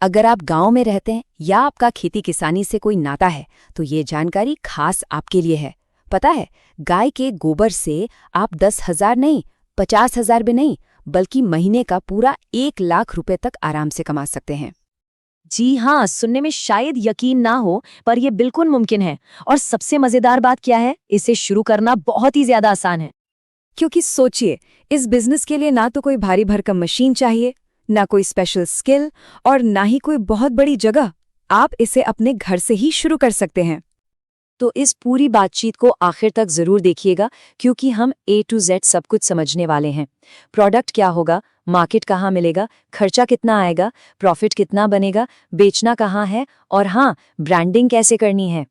अगर आप गांव में रहते हैं या आपका खेती किसानी से कोई नाता है तो ये जानकारी खास आपके लिए है। पता है, गाय के गोबर से आप 10,000 नहीं, 50,000 भी नहीं, बल्कि महीने का पूरा 1 लाख रुपए तक आराम से कमा सकते हैं। जी हाँ, सुनने में शायद यकीन ना हो, पर यह बिल्कुल मुमकिन है। और सबसे मजेदार बात क्या है, इसे शुरू करना बहुत ही ज्यादा आसान है। क्योंकि सोचिए, इस बिजनेस के लिए ना तो कोई भारी भरकम मशीन चाहिए, ना कोई स्पेशल स्किल और ना ही कोई बहुत बड़ी जगह। आप इसे अपने घर से ही शुरू कर सकते हैं। तो इस पूरी बातचीत को आखिर तक जरूर देखिएगा, क्योंकि हम A to Z सब कुछ समझने वाले हैं। प्रोडक्ट क्या होगा, मार्केट कहाँ मिलेगा, खर्चा कितना आएगा, प्रॉफिट कितना बनेगा, बेचना कहाँ है, और हाँ, ब्रांडिंग कैसे करनी है।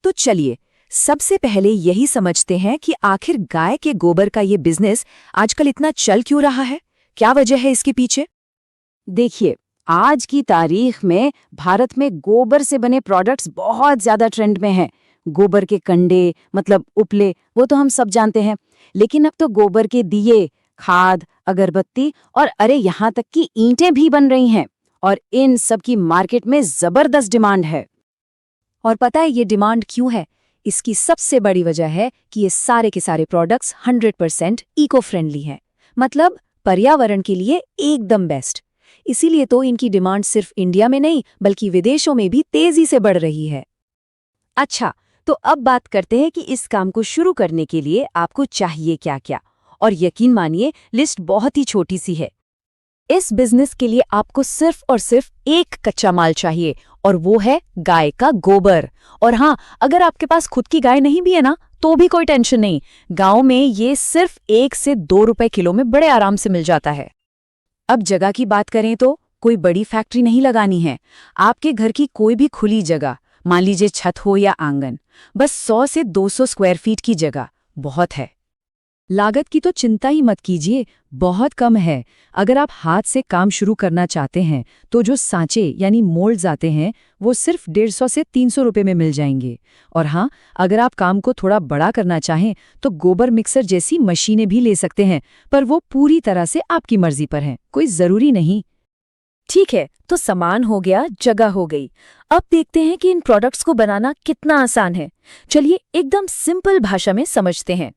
तो चलिए, सबसे पहले यही समझते हैं कि आखिर गाय के गोबर का ये बिजनेस आजकल इतना चल क्यों रहा है। क्या वजह है इसके पीछे? देखिए, आज की तारीख में भारत में गोबर से बने प्रोडक्ट्स बहुत ज्यादा ट्रेंड में हैं। गोबर के कंडे मतलब उपले, वो तो हम सब जानते हैं, लेकिन अब तो गोबर के दिए, खाद, अगरबत्ती और अरे यहाँ तक कि ईंटें भी बन रही हैं। और इन सब की मार्केट में जबरदस्त डिमांड है। और पता है ये डिमांड क्यों है? इसकी सबसे बड़ी वजह है कि ये सारे के सारे प्रोडक्ट्स 100% इको फ्रेंडली हैं, मतलब पर्यावरण के लिए एकदम बेस्ट। इसीलिए तो इनकी डिमांड सिर्फ इंडिया में नहीं बल्कि विदेशों में भी तेजी से बढ़ रही है। अच्छा, तो अब बात करते हैं कि इस काम को शुरू करने के लिए आपको चाहिए क्या क्या। और यकीन मानिए, लिस्ट बहुत ही छोटी सी है। इस बिजनेस के लिए आपको सिर्फ और सिर्फ एक कच्चा माल चाहिए, और वो है गाय का गोबर। और हाँ, अगर आपके पास खुद की गाय नहीं भी है ना, तो भी कोई टेंशन नहीं। गांव में ये सिर्फ 1 से 2 रुपए किलो में बड़े आराम से मिल जाता है। अब जगह की बात करें तो कोई बड़ी फैक्ट्री नहीं लगानी है। आपके घर की कोई भी खुली जगह, मान लीजिए छत हो या आंगन, बस 100 से 200 स्क्वायर फीट की जगह बहुत है। लागत की तो चिंता ही मत कीजिए, बहुत कम है। अगर आप हाथ से काम शुरू करना चाहते हैं तो जो सांचे यानी मोल्ड्स आते हैं वो सिर्फ 150 से 300 रुपए में मिल जाएंगे। और हाँ, अगर आप काम को थोड़ा बड़ा करना चाहें तो गोबर मिक्सर जैसी मशीनें भी ले सकते हैं, पर वो पूरी तरह से आपकी मर्जी पर हैं, कोई जरूरी नहीं। ठीक है, तो सामान हो गया, जगह हो गई। अब देखते हैं कि इन प्रोडक्ट्स को बनाना कितना आसान है। चलिए एकदम सिंपल भाषा में समझते हैं।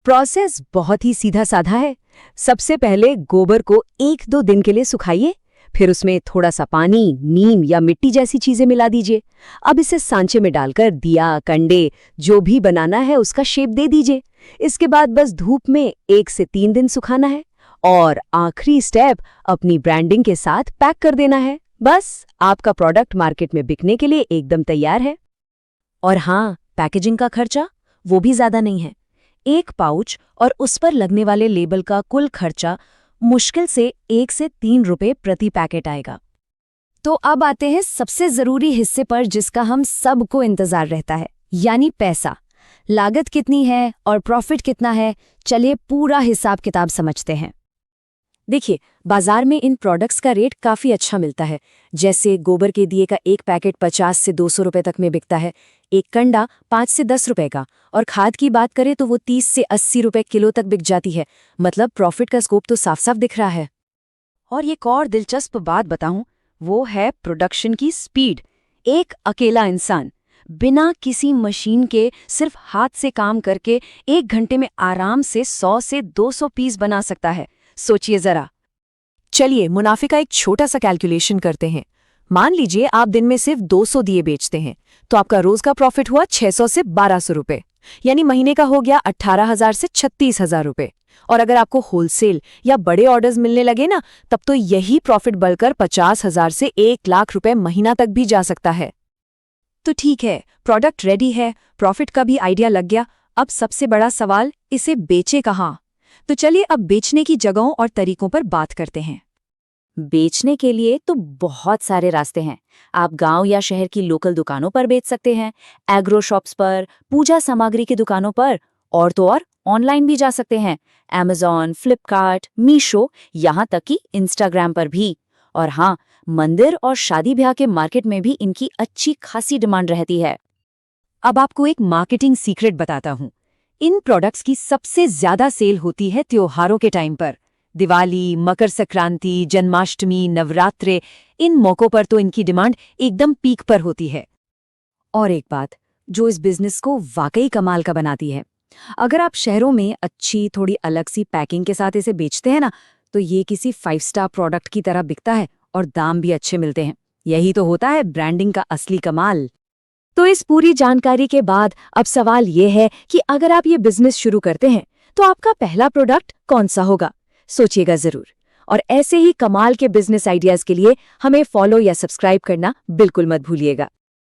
प्रोसेस बहुत ही सीधा साधा है। सबसे पहले गोबर को 1-2 दिन के लिए सुखाइए, फिर उसमें थोड़ा सा पानी, नीम या मिट्टी जैसी चीजें मिला दीजिए। अब इसे सांचे में डालकर दिया, कंडे, जो भी बनाना है उसका शेप दे दीजिए। इसके बाद बस धूप में 1 से 3 दिन सुखाना है, और आखिरी स्टेप अपनी ब्रांडिंग के साथ पैक कर देना है। बस आपका प्रोडक्ट मार्केट में बिकने के लिए एकदम तैयार है। और हाँ, पैकेजिंग का खर्चा वो भी ज्यादा नहीं है। एक पाउच और उस पर लगने वाले लेबल का कुल खर्चा मुश्किल से 1 से 3 रुपए प्रति पैकेट आएगा। तो अब आते हैं सबसे जरूरी हिस्से पर, जिसका हम सबको इंतजार रहता है, यानी पैसा। लागत कितनी है और प्रॉफिट कितना है, चलिए पूरा हिसाब किताब समझते हैं। देखिए, बाजार में इन प्रोडक्ट्स का रेट काफ़ी अच्छा मिलता है। जैसे गोबर के दिए का एक पैकेट 50 से 200 रुपए तक में बिकता है, एक कंडा 5 से 10 रुपए का, और खाद की बात करें तो वो 30 से 80 रुपए किलो तक बिक जाती है। मतलब प्रॉफिट का स्कोप तो साफ साफ दिख रहा है। और एक और दिलचस्प बात बताऊं, वो है प्रोडक्शन की स्पीड। एक अकेला इंसान बिना किसी मशीन के सिर्फ हाथ से काम करके 1 घंटे में आराम से 100 से 200 पीस बना सकता है। सोचिए जरा। चलिए मुनाफे का एक छोटा सा कैलकुलेशन करते हैं। मान लीजिए आप दिन में सिर्फ 200 दिए बेचते हैं, तो आपका रोज का प्रॉफिट हुआ 600 से 1200 रुपए, यानी महीने का हो गया 18,000 से 36,000 रुपए। और अगर आपको होलसेल या बड़े ऑर्डर्स मिलने लगे ना, तब तो यही प्रॉफिट बढ़कर 50,000 से 1 लाख रुपए महीना तक भी जा सकता है। तो ठीक है, प्रोडक्ट रेडी है, प्रॉफिट का भी आइडिया लग गया। अब सबसे बड़ा सवाल, इसे बेचे कहाँ? तो चलिए अब बेचने की जगहों और तरीकों पर बात करते हैं। बेचने के लिए तो बहुत सारे रास्ते हैं। आप गांव या शहर की लोकल दुकानों पर बेच सकते हैं, एग्रो शॉप्स पर, पूजा सामग्री की दुकानों पर, और तो और ऑनलाइन भी जा सकते हैं, Amazon, फ्लिपकार्ट, मीशो, यहाँ तक कि इंस्टाग्राम पर भी। और हाँ, मंदिर और शादी ब्याह के मार्केट में भी इनकी अच्छी खासी डिमांड रहती है। अब आपको एक मार्केटिंग सीक्रेट बताता हूँ। इन प्रोडक्ट्स की सबसे ज्यादा सेल होती है त्योहारों के टाइम पर। दिवाली, मकर संक्रांति, जन्माष्टमी, नवरात्रे, इन मौक़ों पर तो इनकी डिमांड एकदम पीक पर होती है। और एक बात जो इस बिजनेस को वाकई कमाल का बनाती है, अगर आप शहरों में अच्छी थोड़ी अलग सी पैकिंग के साथ इसे बेचते हैं ना, तो ये किसी 5 स्टार प्रोडक्ट की तरह बिकता है और दाम भी अच्छे मिलते हैं। यही तो होता है ब्रांडिंग का असली कमाल। तो इस पूरी जानकारी के बाद अब सवाल ये है कि अगर आप ये बिजनेस शुरू करते हैं तो आपका पहला प्रोडक्ट कौन सा होगा? सोचिएगा जरूर। और ऐसे ही कमाल के बिजनेस आइडियाज के लिए हमें फॉलो या सब्सक्राइब करना बिल्कुल मत भूलिएगा।